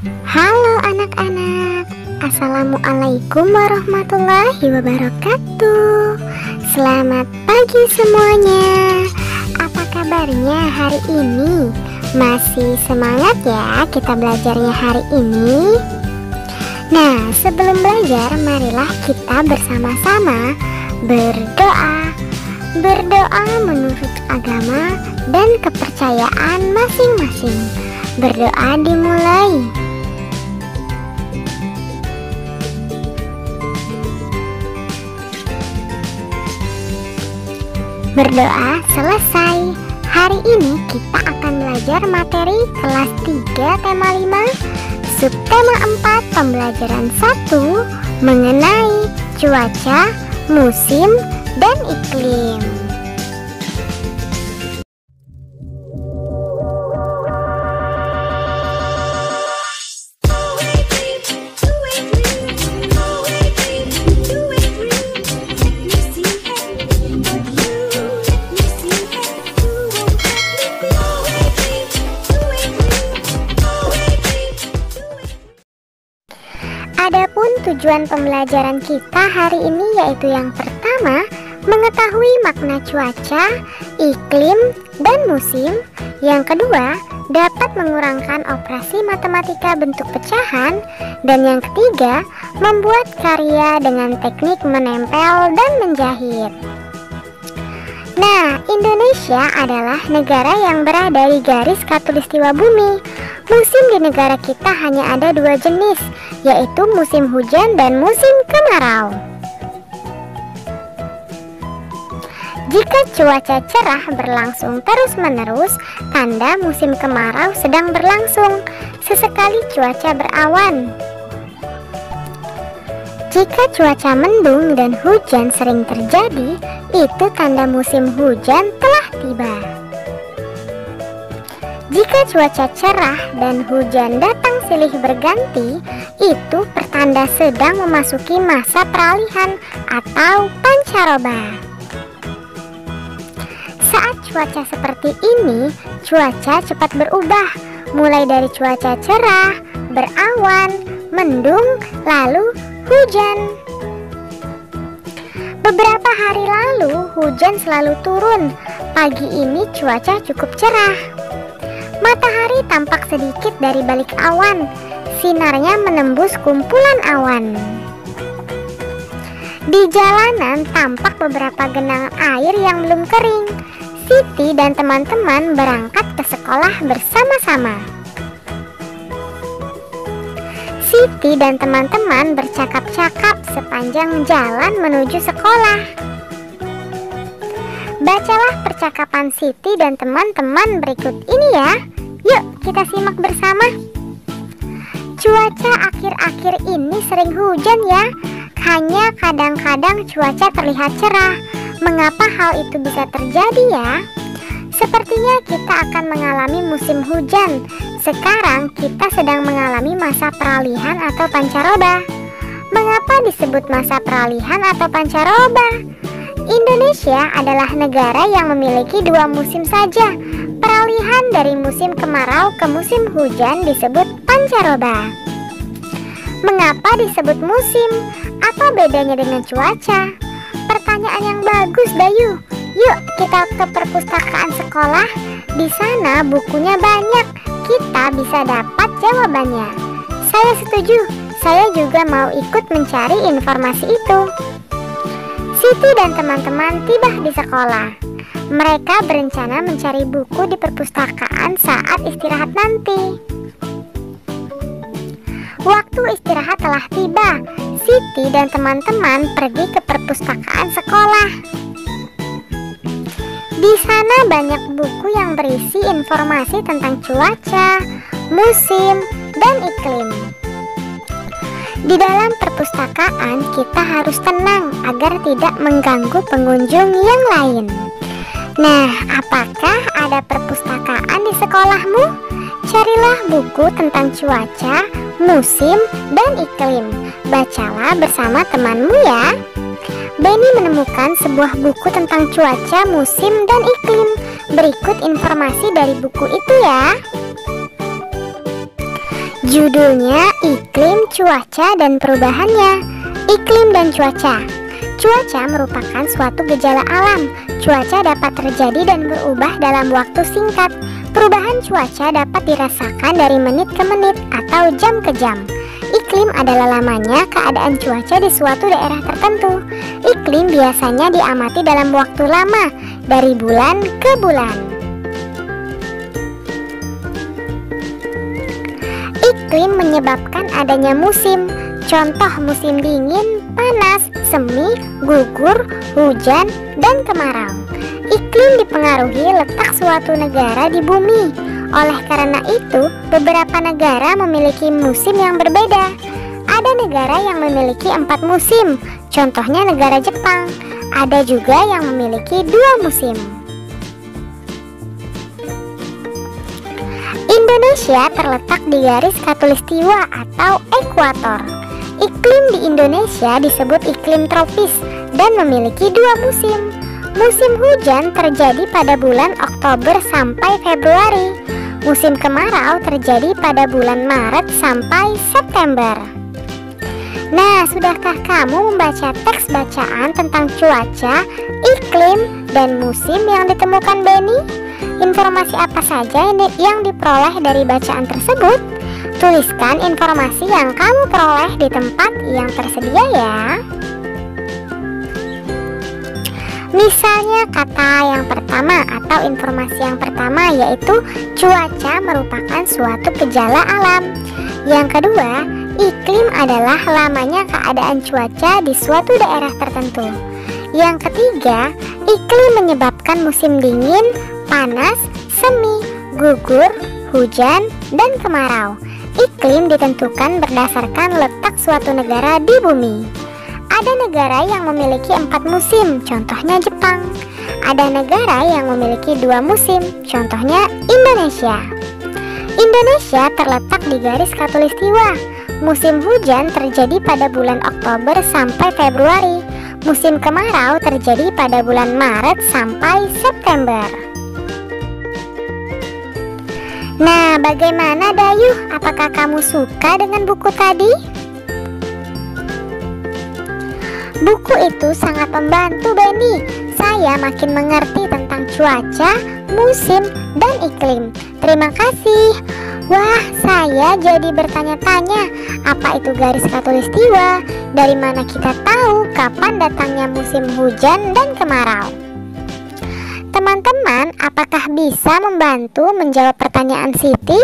Halo anak-anak, Assalamualaikum warahmatullahi wabarakatuh. Selamat pagi semuanya. Apa kabarnya hari ini? Masih semangat ya kita belajarnya hari ini? Nah, sebelum belajar marilah kita bersama-sama berdoa. Berdoa menurut agama dan kepercayaan masing-masing. Berdoa dimulai. Berdoa selesai. Hari ini kita akan belajar materi kelas 3 tema 5, subtema 4 pembelajaran 1 mengenai cuaca, musim, dan iklim. Adapun tujuan pembelajaran kita hari ini yaitu yang pertama, mengetahui makna cuaca, iklim, dan musim. Yang kedua, dapat mengurangkan operasi matematika bentuk pecahan. Dan yang ketiga, membuat karya dengan teknik menempel dan menjahit. Nah, Indonesia adalah negara yang berada di garis khatulistiwa bumi. Musim di negara kita hanya ada 2 jenis, yaitu musim hujan dan musim kemarau. Jika cuaca cerah berlangsung terus-menerus, tanda musim kemarau sedang berlangsung. Sesekali cuaca berawan. Jika cuaca mendung dan hujan sering terjadi, itu tanda musim hujan telah tiba. Jika cuaca cerah dan hujan datang silih berganti, itu pertanda sedang memasuki masa peralihan atau pancaroba. Saat cuaca seperti ini, cuaca cepat berubah, mulai dari cuaca cerah, berawan, mendung, lalu hujan. Beberapa hari lalu, hujan selalu turun. Pagi ini cuaca cukup cerah. Matahari tampak sedikit dari balik awan. Sinarnya menembus kumpulan awan. Di jalanan tampak beberapa genangan air yang belum kering. Siti dan teman-teman berangkat ke sekolah bersama-sama. Siti dan teman-teman bercakap-cakap sepanjang jalan menuju sekolah. Bacalah percakapan Siti dan teman-teman berikut ini ya. Yuk kita simak bersama. Cuaca akhir-akhir ini sering hujan ya. Hanya kadang-kadang cuaca terlihat cerah. Mengapa hal itu bisa terjadi ya? Sepertinya kita akan mengalami musim hujan. Sekarang kita sedang mengalami masa peralihan atau pancaroba. Mengapa disebut masa peralihan atau pancaroba? Indonesia adalah negara yang memiliki 2 musim saja. Peralihan dari musim kemarau ke musim hujan disebut pancaroba. Mengapa disebut musim? Apa bedanya dengan cuaca? Pertanyaan yang bagus, Bayu. Yuk kita ke perpustakaan sekolah. Di sana bukunya banyak. Kita bisa dapat jawabannya. Saya setuju. Saya juga mau ikut mencari informasi itu. Siti dan teman-teman tiba di sekolah. Mereka berencana mencari buku di perpustakaan saat istirahat nanti. Waktu istirahat telah tiba. Siti dan teman-teman pergi ke perpustakaan sekolah. Di sana banyak buku yang berisi informasi tentang cuaca, musim, dan iklim. Di dalam perpustakaan kita harus tenang agar tidak mengganggu pengunjung yang lain. Nah, apakah ada perpustakaan di sekolahmu? Carilah buku tentang cuaca, musim, dan iklim. Bacalah bersama temanmu ya. Benny menemukan sebuah buku tentang cuaca, musim, dan iklim. Berikut informasi dari buku itu ya. Judulnya Iklim, Cuaca, dan Perubahannya. Iklim dan cuaca. Cuaca merupakan suatu gejala alam. Cuaca dapat terjadi dan berubah dalam waktu singkat. Perubahan cuaca dapat dirasakan dari menit ke menit atau jam ke jam. Iklim adalah lamanya keadaan cuaca di suatu daerah tertentu. Iklim biasanya diamati dalam waktu lama, dari bulan ke bulan. Iklim menyebabkan adanya musim. Contoh musim dingin, panas, semi, gugur, hujan, dan kemarau. Iklim dipengaruhi letak suatu negara di bumi. Oleh karena itu, beberapa negara memiliki musim yang berbeda. Ada negara yang memiliki 4 musim, contohnya negara Jepang. Ada juga yang memiliki 2 musim. Indonesia terletak di garis khatulistiwa atau ekuator. Iklim di Indonesia disebut iklim tropis dan memiliki 2 musim. Musim hujan terjadi pada bulan Oktober sampai Februari. Musim kemarau terjadi pada bulan Maret sampai September. Nah, sudahkah kamu membaca teks bacaan tentang cuaca, iklim, dan musim yang ditemukan Benny? Informasi apa saja yang diperoleh dari bacaan tersebut? Tuliskan informasi yang kamu peroleh di tempat yang tersedia ya. Misalnya kata yang pertama atau informasi yang pertama yaitu cuaca merupakan suatu gejala alam. Yang kedua, iklim adalah lamanya keadaan cuaca di suatu daerah tertentu. Yang ketiga, iklim menyebabkan musim dingin, panas, semi, gugur, hujan, dan kemarau. Iklim ditentukan berdasarkan letak suatu negara di bumi. Ada negara yang memiliki 4 musim, contohnya Jepang. Ada negara yang memiliki 2 musim, contohnya Indonesia. Indonesia terletak di garis khatulistiwa. Musim hujan terjadi pada bulan Oktober sampai Februari. Musim kemarau terjadi pada bulan Maret sampai September. Nah, bagaimana Dayuh? Apakah kamu suka dengan buku tadi? Buku itu sangat membantu Benny. Saya makin mengerti tentang cuaca, musim, dan iklim. Terima kasih. Wah, saya jadi bertanya-tanya, apa itu garis khatulistiwa? Dari mana kita tahu kapan datangnya musim hujan dan kemarau? Teman-teman, apakah bisa membantu menjawab pertanyaan Siti?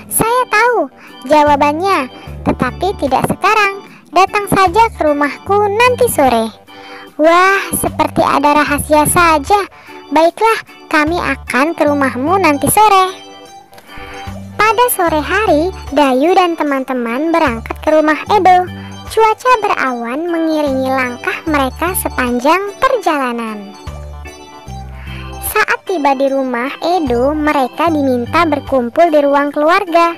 Saya tahu jawabannya, tetapi tidak sekarang. Datang saja ke rumahku nanti sore. Wah, seperti ada rahasia saja. Baiklah, kami akan ke rumahmu nanti sore. Pada sore hari, Dayu dan teman-teman berangkat ke rumah Edo. Cuaca berawan mengiringi langkah mereka sepanjang perjalanan. Saat tiba di rumah Edo, mereka diminta berkumpul di ruang keluarga.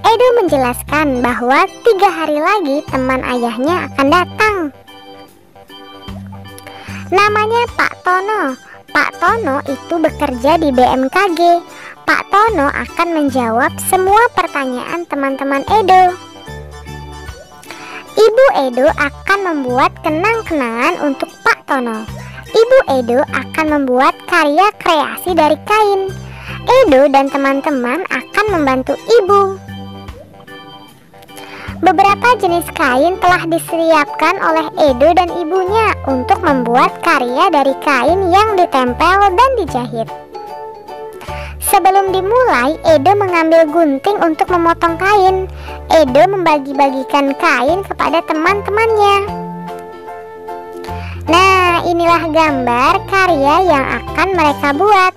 Edo menjelaskan bahwa 3 hari lagi teman ayahnya akan datang. Namanya Pak Tono. Pak Tono itu bekerja di BMKG. Pak Tono akan menjawab semua pertanyaan teman-teman Edo. Ibu Edo akan membuat kenang-kenangan untuk Pak Tono. Ibu Edo akan membuat karya kreasi dari kain. Edo dan teman-teman akan membantu ibu. Beberapa jenis kain telah disiapkan oleh Edo dan ibunya untuk membuat karya dari kain yang ditempel dan dijahit. Sebelum dimulai, Edo mengambil gunting untuk memotong kain. Edo membagi-bagikan kain kepada teman-temannya. Nah, inilah gambar karya yang akan mereka buat.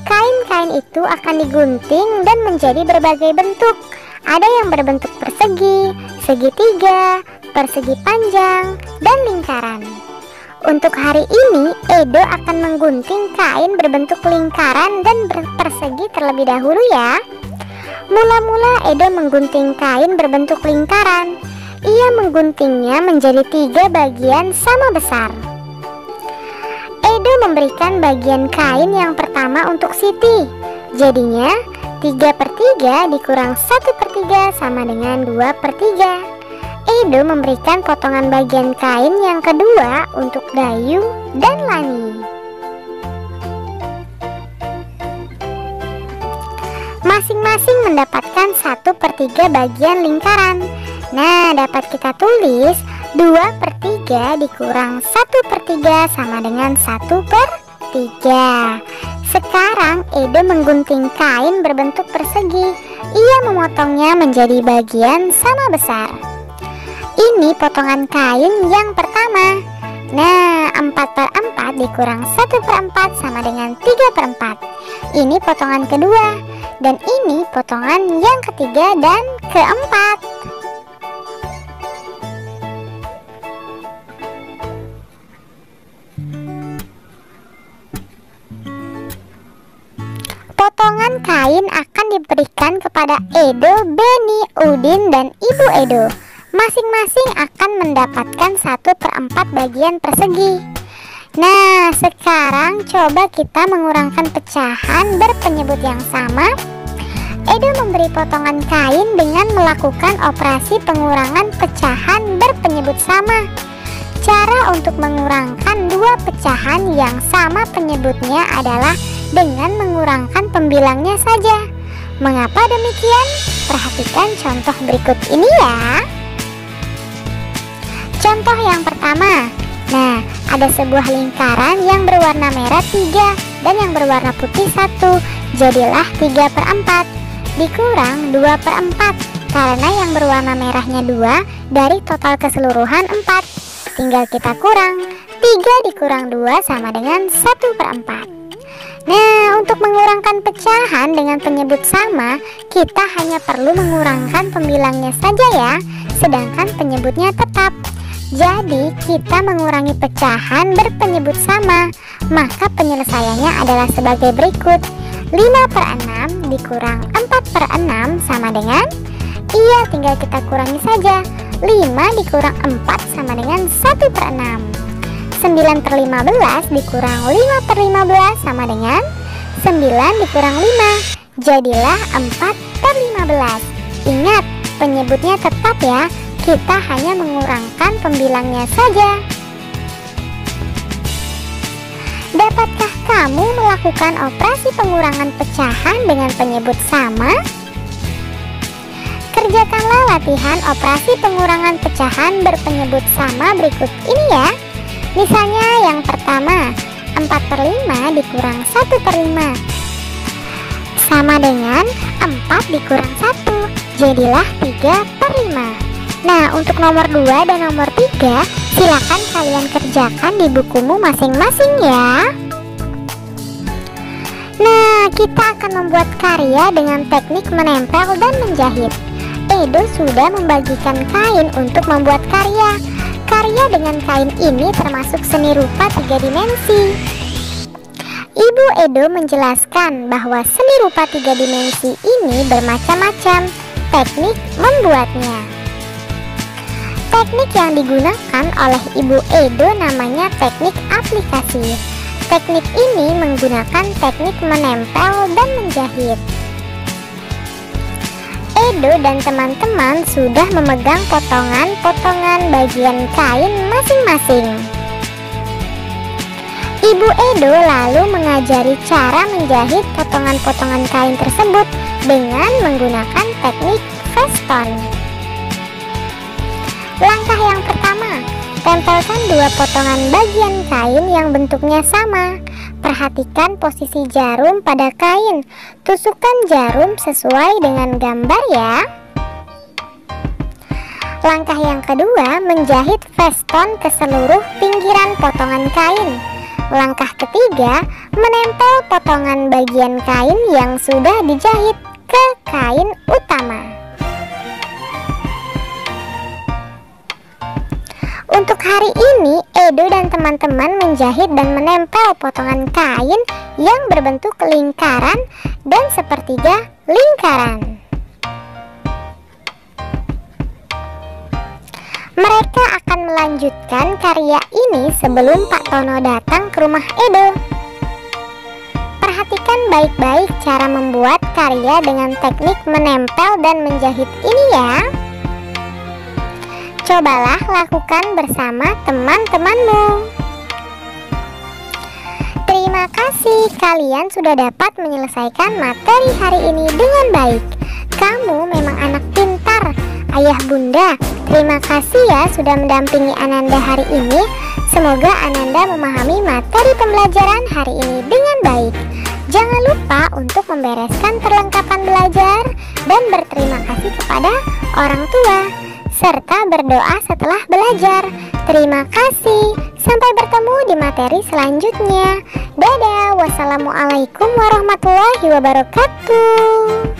Kain-kain itu akan digunting dan menjadi berbagai bentuk. Ada yang berbentuk persegi, segitiga, persegi panjang, dan lingkaran. Untuk hari ini, Edo akan menggunting kain berbentuk lingkaran dan persegi terlebih dahulu ya. Mula-mula Edo menggunting kain berbentuk lingkaran. Ia mengguntingnya menjadi 3 bagian sama besar. Edo memberikan bagian kain yang pertama untuk Siti. Jadinya 3/3 dikurang 1/3 sama dengan 2/3. Edo memberikan potongan bagian kain yang kedua untuk Dayu dan Lani. Masing-masing mendapatkan 1/3 bagian lingkaran. Nah, dapat kita tulis 2/3 dikurang 1/3 sama dengan 1/3. Sekarang Edo menggunting kain berbentuk persegi. Ia memotongnya menjadi bagian sama besar. Ini potongan kain yang pertama. Nah, 4/4 dikurang 1/4 sama dengan 3/4. Ini potongan kedua. Dan ini potongan yang ketiga dan keempat. Potongan kain akan diberikan kepada Edo, Beni, Udin, dan Ibu Edo. Masing-masing akan mendapatkan 1/4 bagian persegi. Nah, sekarang coba kita mengurangkan pecahan berpenyebut yang sama. Edo memberi potongan kain dengan melakukan operasi pengurangan pecahan berpenyebut sama. Cara untuk mengurangkan dua pecahan yang sama penyebutnya adalah dengan mengurangkan pembilangnya saja. Mengapa demikian? Perhatikan contoh berikut ini ya. Contoh yang pertama. Nah, ada sebuah lingkaran yang berwarna merah 3 dan yang berwarna putih 1. Jadilah 3/4 dikurang 2/4 karena yang berwarna merahnya 2 dari total keseluruhan 4. Tinggal kita kurang. 3 dikurang 2 sama dengan 1/4. Nah, untuk mengurangkan pecahan dengan penyebut sama, kita hanya perlu mengurangkan pembilangnya saja ya, sedangkan penyebutnya tetap. Jadi, kita mengurangi pecahan berpenyebut sama, maka penyelesaiannya adalah sebagai berikut. 5/6 dikurang 4/6 sama dengan, iya tinggal kita kurangi saja. 5 dikurang 4 sama dengan 1/6. 9/15 dikurang 5/15 sama dengan 9 dikurang 5. Jadilah 4/15. Ingat, penyebutnya tetap ya. Kita hanya mengurangkan pembilangnya saja. Dapatkah kamu melakukan operasi pengurangan pecahan dengan penyebut sama? Kerjakanlah latihan operasi pengurangan pecahan berpenyebut sama berikut ini ya. Misalnya yang pertama, 4/5 dikurang 1/5 sama dengan 4 dikurang 1. Jadilah 3/5. Nah, untuk nomor 2 dan nomor 3, silakan kalian kerjakan di bukumu masing-masing ya. Nah, kita akan membuat karya dengan teknik menempel dan menjahit. Edo sudah membagikan kain untuk membuat karya. Karya dengan kain ini termasuk seni rupa 3 dimensi. Ibu Edo menjelaskan bahwa seni rupa 3 dimensi ini bermacam-macam teknik membuatnya. Teknik yang digunakan oleh Ibu Edo namanya teknik aplikasi. Teknik ini menggunakan teknik menempel dan menjahit. Edo dan teman-teman sudah memegang potongan-potongan bagian kain masing-masing. Ibu Edo lalu mengajari cara menjahit potongan-potongan kain tersebut dengan menggunakan teknik Feston. Langkah yang pertama, tempelkan dua potongan bagian kain yang bentuknya sama. Perhatikan posisi jarum pada kain. Tusukkan jarum sesuai dengan gambar ya. Langkah yang kedua, menjahit Feston ke seluruh pinggiran potongan kain. Langkah ketiga, menempel potongan bagian kain yang sudah dijahit ke kain utama. Untuk hari ini, Edo dan teman-teman menjahit dan menempel potongan kain yang berbentuk lingkaran dan sepertiga lingkaran. Mereka akan melanjutkan karya ini sebelum Pak Tono datang ke rumah Edo. Perhatikan baik-baik cara membuat karya dengan teknik menempel dan menjahit ini ya. Cobalah lakukan bersama teman-temanmu. Terima kasih, kalian sudah dapat menyelesaikan materi hari ini dengan baik. Kamu memang anak pintar. Ayah bunda, terima kasih ya sudah mendampingi Ananda hari ini. Semoga Ananda memahami materi pembelajaran hari ini dengan baik. Jangan lupa untuk membereskan perlengkapan belajar dan berterima kasih kepada orang tua, serta berdoa setelah belajar. Terima kasih. Sampai bertemu di materi selanjutnya. Dadah. Wassalamualaikum warahmatullahi wabarakatuh.